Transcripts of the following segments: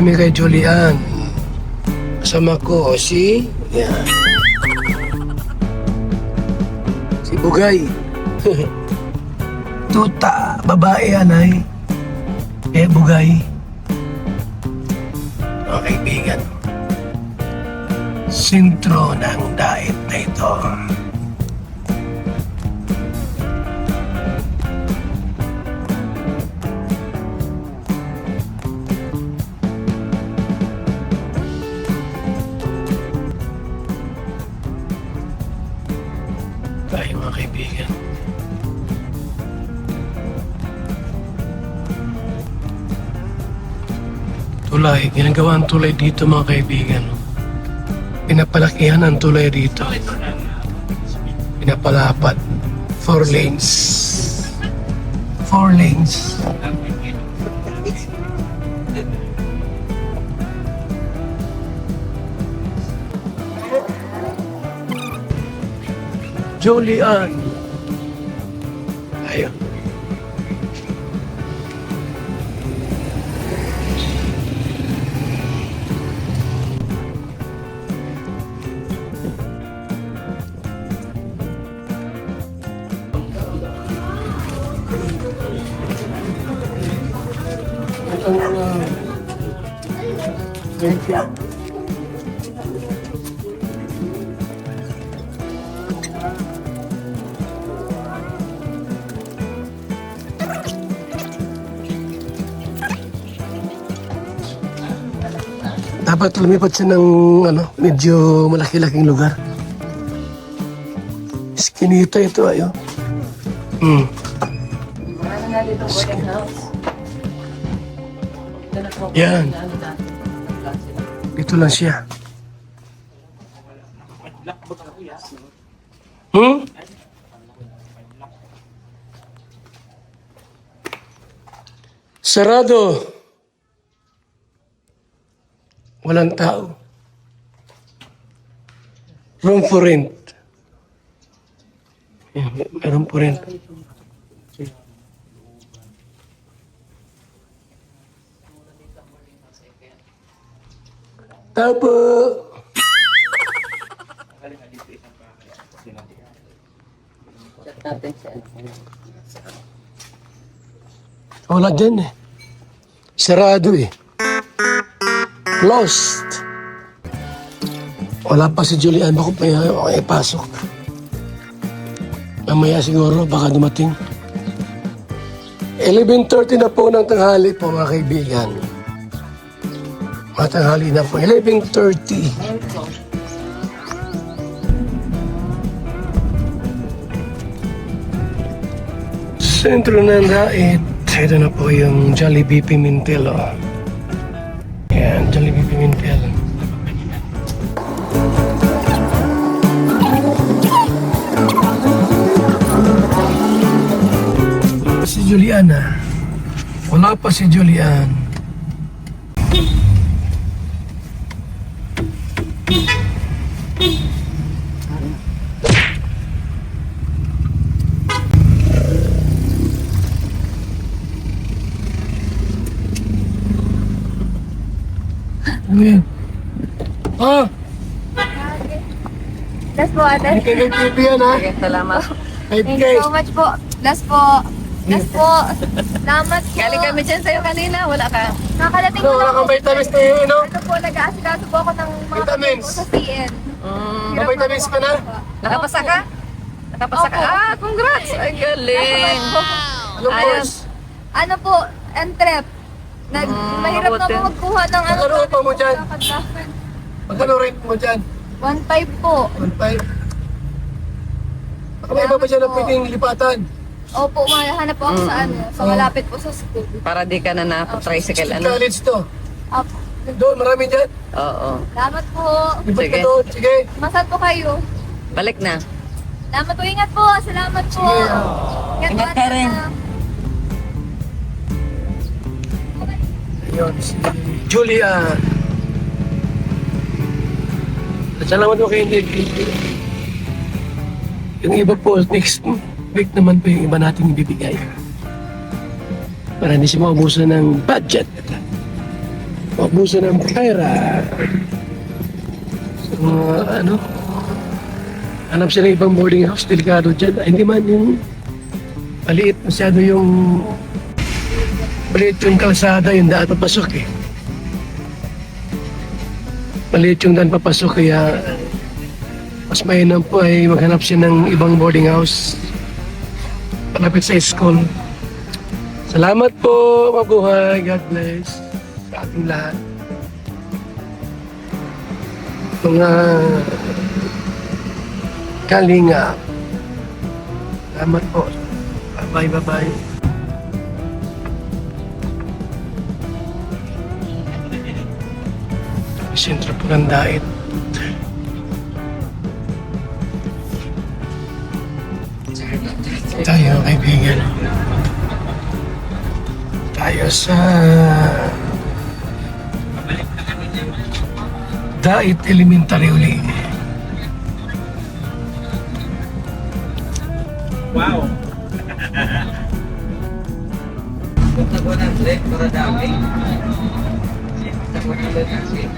kami kay Julian. Kasama ko si... Yan. Si Bugay. Tuta, babae yan ay. Bugay. Mga kaibigan. Sentro ng diet na ito. Tayo mga kaibigan. Tulay, ginagawa ang tulay dito mga kaibigan. Pinapalakihan ang tulay dito. Pinapalapat. 4 lanes. 4 lanes. Julian. Ayun. Dapat lumipat siya ng medyo malaki-laking lugar. Skinita ito ayo. Yan. Dito lang siya. Sarado. Walang tao. Room for rent. Meron po rent. Tapo. Wala din eh. Sarado eh. Closed. Wala pa si Julian. Baka may pasok. Mamaya siguro baka dumating. 11:30 na po ng tanghali po mga kaibigan. Matanghali na po. 11:30. Sentro ng Dait. Ito na po yung Jollibee Pimentel. Yan, Jollibee Pimentel. Si Juliana. Wala pa si Julian. Ano yan? Ah! Last po, ate. Hindi kayo nag-TV yan, ha? Okay, salamat. 5K. Thank you so much po. Last po. Last po. Salamat po. Galing kami dyan sa'yo kanina, wala ka. Nakakalating Ano, ko wala lang kang po. vitamins na yun, no? Ano po, nag-aasikaso po ako ng mga Vitamins. kapatid ko sa CN. May vitamins ka na? Nakapasa ka? Nakapasa ka? Opo. Ah, congrats! Ay, galing! Anong Ayos. course? Ano po, entrep. Mahirap na mabuti. po magkuha ng ano. Ano pa mo dyan? lakad-lakad. Magkano rate mo dyan? 1.5 po. 1.5? Baka may iba pa dyan na pwedeng lipatan. Opo, mahanap po ako sa ano, sa malapit po sa school. Para di ka na na-tricycle, ano? College to. Opo. Doon, marami dyan. Oo. Salamat po. Lipat ka Sige. doon. Sige. Masan po kayo? Balik na. Salamat po, ingat po. Salamat po. Sige. Ingat ka rin. Ayun, si Julian. Salamat po kayo, Nick. Yung iba po, next week naman po yung iba natin ibibigay. Para hindi siya maubusan ng budget. maubusan ng pera. So, hanap sila ng ibang boarding house, delikado dyan. Ay, hindi man yung maliit masyado maliit yung kalsada, yung daan papasok eh. Maliit yung daan papasok, kaya mas mainam po ay maghanap siya ng ibang boarding house malapit sa school. Salamat po, mabuhay, God bless sa ating lahat. Mga kalinga. Salamat po. Bye bye. Sentro po ng Dait. Tayo, kaibigan. Tayo sa Dait Elementary uli. Wow! Punta ko ng trek para dami. Punta ko ng trek.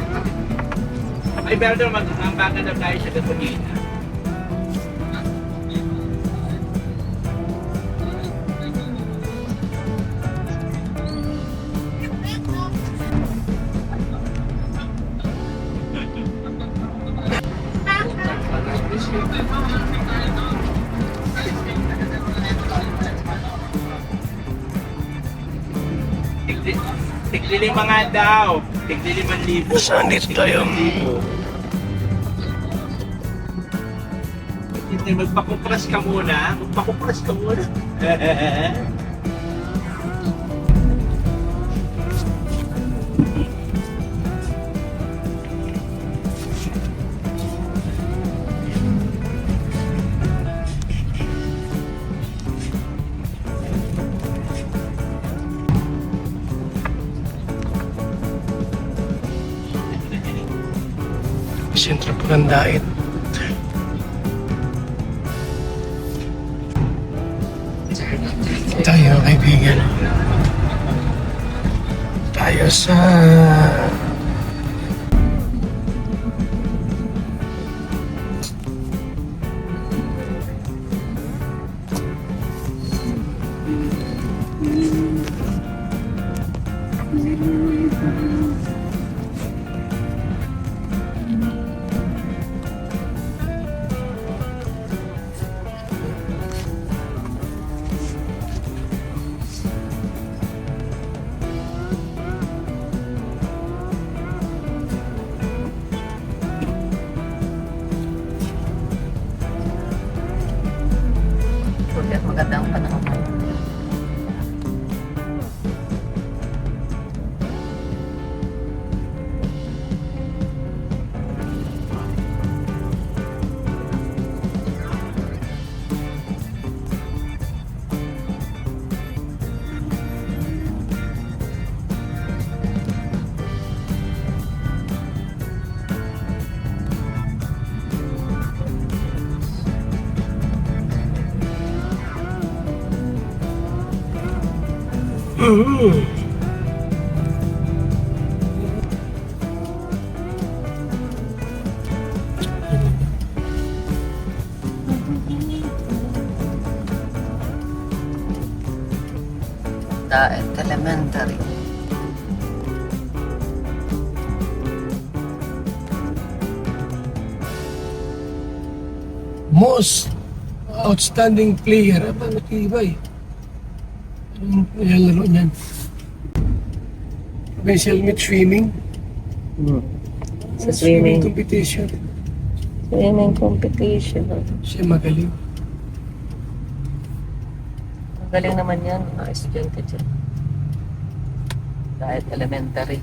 Ay, pero mag-ambaka daw tayo sa gasolina. Tigli-lima nga daw. Tigli-5,000. Saan dito tayo? Magpakupras ka muna. Sentro po ng Dait. Tayo, kaibigan. Tayo sa Magandang panahon. Dait Elementary. most outstanding player. Aba, matibay. Anong nilalaro niyan? May helmet swimming. Sa swimming. Competition. Swimming competition. Siya magaling. Ang galing naman yan, mga estudyante dyan. Dait Elementary.